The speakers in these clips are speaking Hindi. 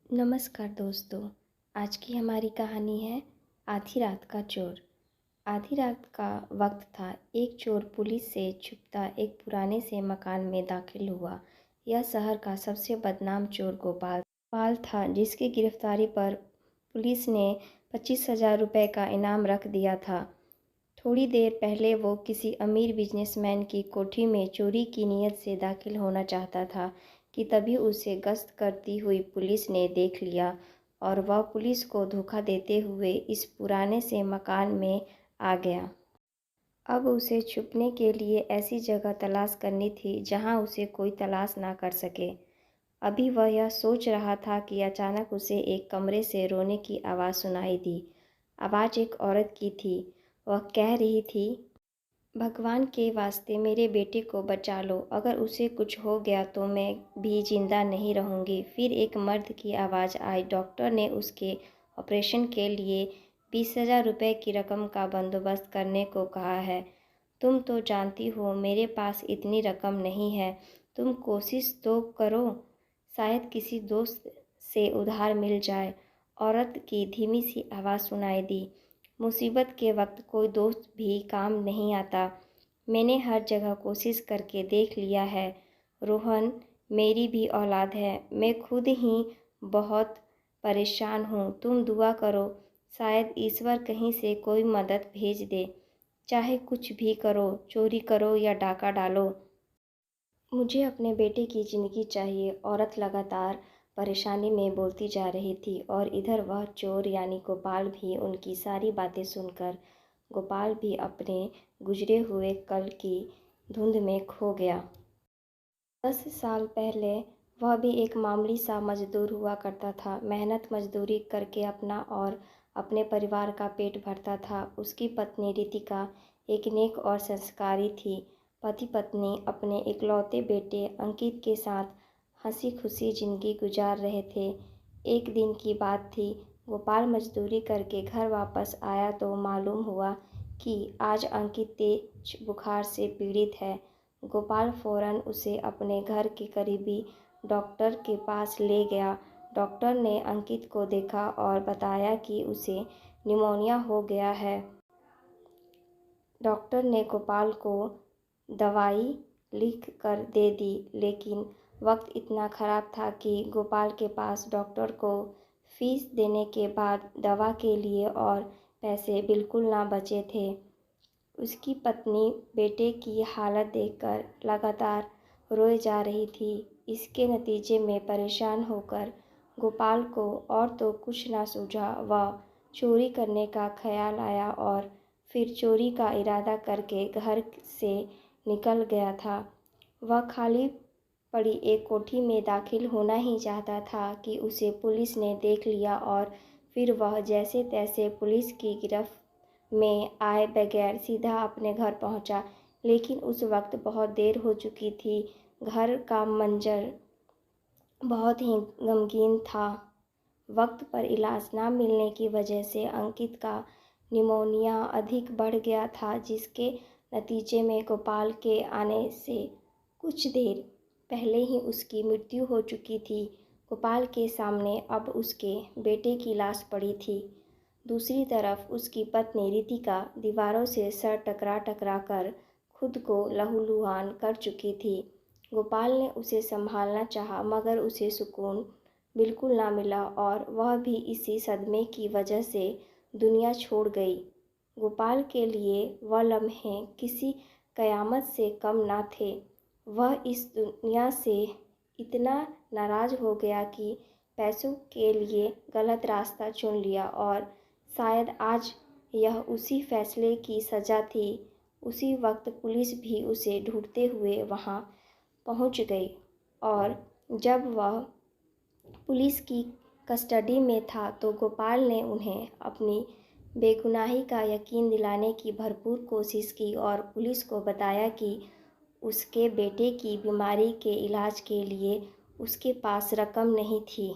नमस्कार दोस्तों। आज की हमारी कहानी है आधी रात का चोर। आधी रात का वक्त था। एक चोर पुलिस से छुपता एक पुराने से मकान में दाखिल हुआ। यह शहर का सबसे बदनाम चोर गोपाल पाल था, जिसकी गिरफ्तारी पर पुलिस ने 25,000 रुपये का इनाम रख दिया था। थोड़ी देर पहले वो किसी अमीर बिजनेसमैन की कोठी में चोरी की नीयत से दाखिल होना चाहता था कि तभी उसे गश्त करती हुई पुलिस ने देख लिया और वह पुलिस को धोखा देते हुए इस पुराने से मकान में आ गया। अब उसे छुपने के लिए ऐसी जगह तलाश करनी थी जहां उसे कोई तलाश ना कर सके। अभी वह यह सोच रहा था कि अचानक उसे एक कमरे से रोने की आवाज़ सुनाई दी। आवाज़ एक औरत की थी। वह कह रही थी, भगवान के वास्ते मेरे बेटे को बचा लो, अगर उसे कुछ हो गया तो मैं भी जिंदा नहीं रहूँगी। फिर एक मर्द की आवाज़ आई, डॉक्टर ने उसके ऑपरेशन के लिए 20,000 रुपये की रकम का बंदोबस्त करने को कहा है। तुम तो जानती हो मेरे पास इतनी रकम नहीं है। तुम कोशिश तो करो, शायद किसी दोस्त से उधार मिल जाए। औरत की धीमी सी आवाज़ सुनाई दी, मुसीबत के वक्त कोई दोस्त भी काम नहीं आता। मैंने हर जगह कोशिश करके देख लिया है। रोहन मेरी भी औलाद है। मैं खुद ही बहुत परेशान हूँ। तुम दुआ करो, शायद ईश्वर कहीं से कोई मदद भेज दे। चाहे कुछ भी करो, चोरी करो या डाका डालो, मुझे अपने बेटे की ज़िंदगी चाहिए। औरत लगातार परेशानी में बोलती जा रही थी और इधर वह चोर यानी गोपाल भी उनकी सारी बातें सुनकर गोपाल भी अपने गुजरे हुए कल की धुंध में खो गया। 10 साल पहले वह भी एक मामूली सा मजदूर हुआ करता था। मेहनत मजदूरी करके अपना और अपने परिवार का पेट भरता था। उसकी पत्नी रितिका एक नेक और संस्कारी थी। पति पत्नी अपने इकलौते बेटे अंकित के साथ हंसी खुशी जिंदगी गुजार रहे थे। एक दिन की बात थी। गोपाल मजदूरी करके घर वापस आया तो मालूम हुआ कि आज अंकित तेज बुखार से पीड़ित है। गोपाल फौरन उसे अपने घर के करीबी डॉक्टर के पास ले गया। डॉक्टर ने अंकित को देखा और बताया कि उसे निमोनिया हो गया है। डॉक्टर ने गोपाल को दवाई लिख कर दे दी, लेकिन वक्त इतना ख़राब था कि गोपाल के पास डॉक्टर को फीस देने के बाद दवा के लिए और पैसे बिल्कुल ना बचे थे। उसकी पत्नी बेटे की हालत देखकर लगातार रोए जा रही थी। इसके नतीजे में परेशान होकर गोपाल को और तो कुछ ना सूझा। वह चोरी करने का ख्याल आया और फिर चोरी का इरादा करके घर से निकल गया था। वह खाली पड़ी एक कोठी में दाखिल होना ही चाहता था कि उसे पुलिस ने देख लिया और फिर वह जैसे तैसे पुलिस की गिरफ्त में आए बगैर सीधा अपने घर पहुंचा। लेकिन उस वक्त बहुत देर हो चुकी थी। घर का मंजर बहुत ही गमगीन था। वक्त पर इलाज ना मिलने की वजह से अंकित का निमोनिया अधिक बढ़ गया था, जिसके नतीजे में गोपाल के आने से कुछ देर पहले ही उसकी मृत्यु हो चुकी थी। गोपाल के सामने अब उसके बेटे की लाश पड़ी थी। दूसरी तरफ उसकी पत्नी रितिका दीवारों से सर टकरा टकरा कर खुद को लहूलुहान कर चुकी थी। गोपाल ने उसे संभालना चाहा, मगर उसे सुकून बिल्कुल ना मिला और वह भी इसी सदमे की वजह से दुनिया छोड़ गई। गोपाल के लिए वह लम्हे किसी कयामत से कम ना थे। वह इस दुनिया से इतना नाराज़ हो गया कि पैसों के लिए गलत रास्ता चुन लिया और शायद आज यह उसी फैसले की सज़ा थी। उसी वक्त पुलिस भी उसे ढूंढते हुए वहां पहुंच गई और जब वह पुलिस की कस्टडी में था तो गोपाल ने उन्हें अपनी बेगुनाही का यकीन दिलाने की भरपूर कोशिश की और पुलिस को बताया कि उसके बेटे की बीमारी के इलाज के लिए उसके पास रकम नहीं थी,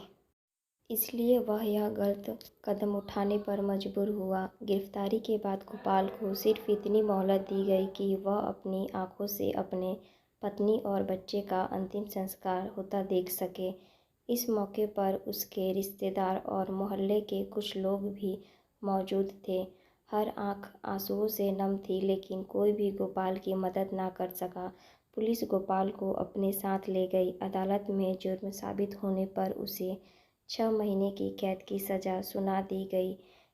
इसलिए वह यह गलत कदम उठाने पर मजबूर हुआ। गिरफ्तारी के बाद गोपाल को सिर्फ इतनी मोहलत दी गई कि वह अपनी आंखों से अपने पत्नी और बच्चे का अंतिम संस्कार होता देख सके। इस मौके पर उसके रिश्तेदार और मोहल्ले के कुछ लोग भी मौजूद थे। हर आंख आंसुओं से नम थी, लेकिन कोई भी गोपाल की मदद ना कर सका। पुलिस गोपाल को अपने साथ ले गई। अदालत में जुर्म साबित होने पर उसे 6 महीने की कैद की सज़ा सुना दी गई।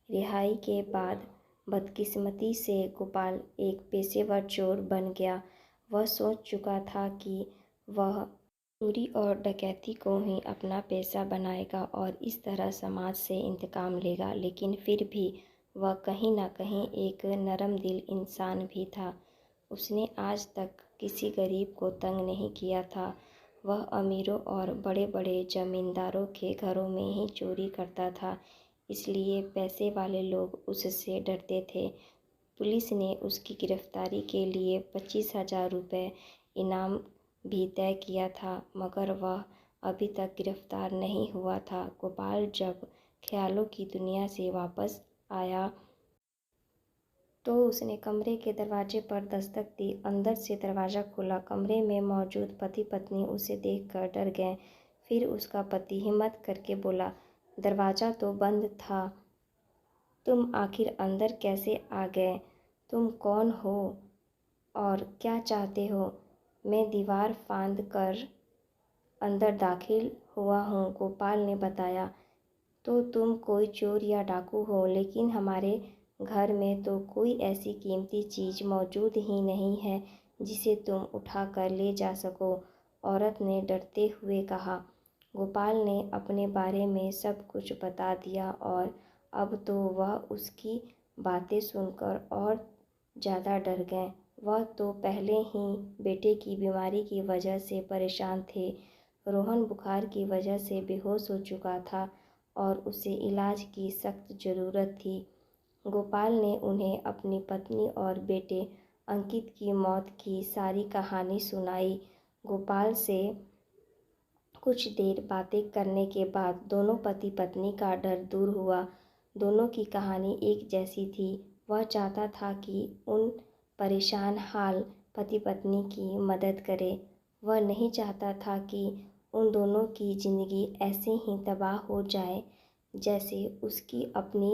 रिहाई के बाद बदकिस्मती से गोपाल एक पेशेवर चोर बन गया। वह सोच चुका था कि वह चोरी और डकैती को ही अपना पेशा बनाएगा और इस तरह समाज से इंतकाम लेगा, लेकिन फिर भी वह कहीं ना कहीं एक नरम दिल इंसान भी था। उसने आज तक किसी गरीब को तंग नहीं किया था। वह अमीरों और बड़े बड़े जमींदारों के घरों में ही चोरी करता था, इसलिए पैसे वाले लोग उससे डरते थे। पुलिस ने उसकी गिरफ्तारी के लिए 25,000 रुपये इनाम भी तय किया था, मगर वह अभी तक गिरफ्तार नहीं हुआ था। गोपाल जब ख्यालों की दुनिया से वापस आया तो उसने कमरे के दरवाजे पर दस्तक दी। अंदर से दरवाज़ा खुला। कमरे में मौजूद पति पत्नी उसे देखकर डर गए। फिर उसका पति हिम्मत करके बोला, दरवाज़ा तो बंद था, तुम आखिर अंदर कैसे आ गए? तुम कौन हो और क्या चाहते हो? मैं दीवार फांद कर अंदर दाखिल हुआ हूँ, गोपाल ने बताया। तो तुम कोई चोर या डाकू हो, लेकिन हमारे घर में तो कोई ऐसी कीमती चीज़ मौजूद ही नहीं है जिसे तुम उठा कर ले जा सको, औरत ने डरते हुए कहा। गोपाल ने अपने बारे में सब कुछ बता दिया और अब तो वह उसकी बातें सुनकर और ज़्यादा डर गए। वह तो पहले ही बेटे की बीमारी की वजह से परेशान थे। रोहन बुखार की वजह से बेहोश हो चुका था और उसे इलाज की सख्त ज़रूरत थी। गोपाल ने उन्हें अपनी पत्नी और बेटे अंकित की मौत की सारी कहानी सुनाई। गोपाल से कुछ देर बातें करने के बाद दोनों पति पत्नी का डर दूर हुआ। दोनों की कहानी एक जैसी थी। वह चाहता था कि उन परेशान हाल पति पत्नी की मदद करे। वह नहीं चाहता था कि उन दोनों की ज़िंदगी ऐसे ही तबाह हो जाए जैसे उसकी अपनी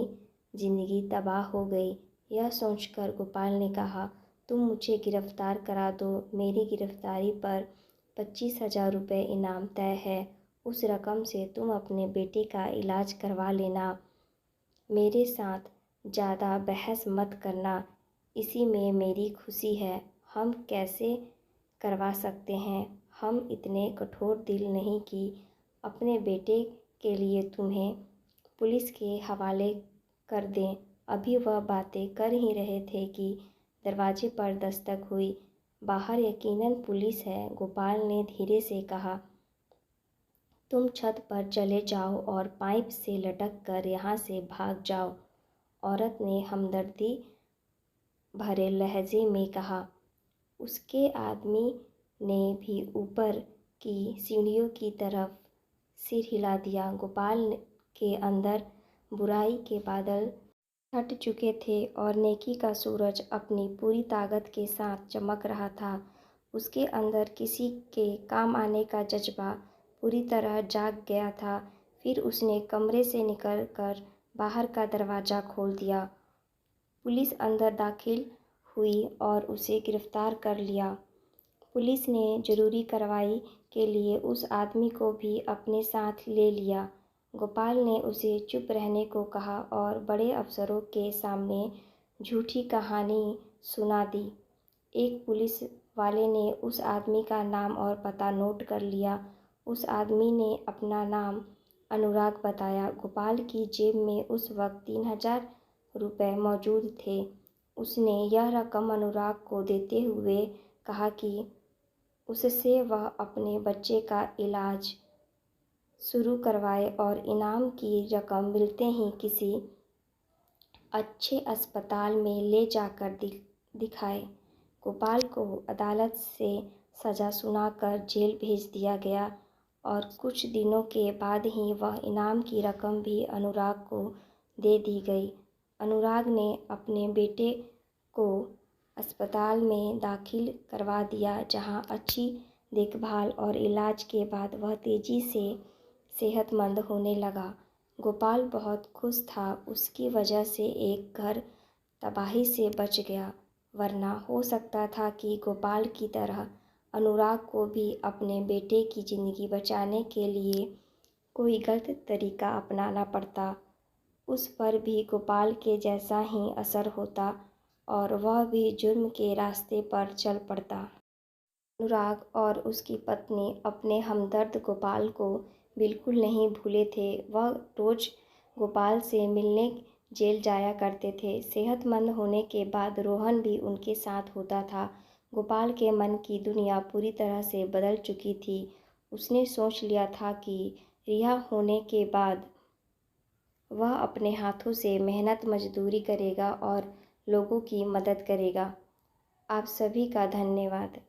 ज़िंदगी तबाह हो गई। यह सोचकर गोपाल ने कहा, तुम मुझे गिरफ्तार करा दो। मेरी गिरफ्तारी पर 25,000 रुपये इनाम तय है। उस रकम से तुम अपने बेटे का इलाज करवा लेना। मेरे साथ ज़्यादा बहस मत करना, इसी में मेरी खुशी है। हम कैसे करवा सकते हैं? हम इतने कठोर दिल नहीं कि अपने बेटे के लिए तुम्हें पुलिस के हवाले कर दें। अभी वह बातें कर ही रहे थे कि दरवाजे पर दस्तक हुई। बाहर यकीनन पुलिस है, गोपाल ने धीरे से कहा। तुम छत पर चले जाओ और पाइप से लटक कर यहाँ से भाग जाओ, औरत ने हमदर्दी भरे लहजे में कहा। उसके आदमी ने भी ऊपर की सीढ़ियों की तरफ सिर हिला दिया। गोपाल के अंदर बुराई के बादल छट चुके थे और नेकी का सूरज अपनी पूरी ताकत के साथ चमक रहा था। उसके अंदर किसी के काम आने का जज्बा पूरी तरह जाग गया था। फिर उसने कमरे से निकलकर बाहर का दरवाज़ा खोल दिया। पुलिस अंदर दाखिल हुई और उसे गिरफ्तार कर लिया। पुलिस ने ज़रूरी कार्रवाई के लिए उस आदमी को भी अपने साथ ले लिया। गोपाल ने उसे चुप रहने को कहा और बड़े अफसरों के सामने झूठी कहानी सुना दी। एक पुलिस वाले ने उस आदमी का नाम और पता नोट कर लिया। उस आदमी ने अपना नाम अनुराग बताया। गोपाल की जेब में उस वक्त 3,000 रुपये मौजूद थे। उसने यह रकम अनुराग को देते हुए कहा कि उससे वह अपने बच्चे का इलाज शुरू करवाए और इनाम की रकम मिलते ही किसी अच्छे अस्पताल में ले जाकर दिखाए। गोपाल को अदालत से सज़ा सुनाकर जेल भेज दिया गया और कुछ दिनों के बाद ही वह इनाम की रकम भी अनुराग को दे दी गई। अनुराग ने अपने बेटे को अस्पताल में दाखिल करवा दिया, जहां अच्छी देखभाल और इलाज के बाद वह तेज़ी से सेहतमंद होने लगा। गोपाल बहुत खुश था। उसकी वजह से एक घर तबाही से बच गया, वरना हो सकता था कि गोपाल की तरह अनुराग को भी अपने बेटे की ज़िंदगी बचाने के लिए कोई गलत तरीका अपनाना पड़ता। उस पर भी गोपाल के जैसा ही असर होता और वह भी जुर्म के रास्ते पर चल पड़ता। अनुराग और उसकी पत्नी अपने हमदर्द गोपाल को बिल्कुल नहीं भूले थे। वह रोज़ गोपाल से मिलने जेल जाया करते थे। सेहतमंद होने के बाद रोहन भी उनके साथ होता था। गोपाल के मन की दुनिया पूरी तरह से बदल चुकी थी। उसने सोच लिया था कि रिहा होने के बाद वह अपने हाथों से मेहनत मजदूरी करेगा और लोगों की मदद करेगा। आप सभी का धन्यवाद।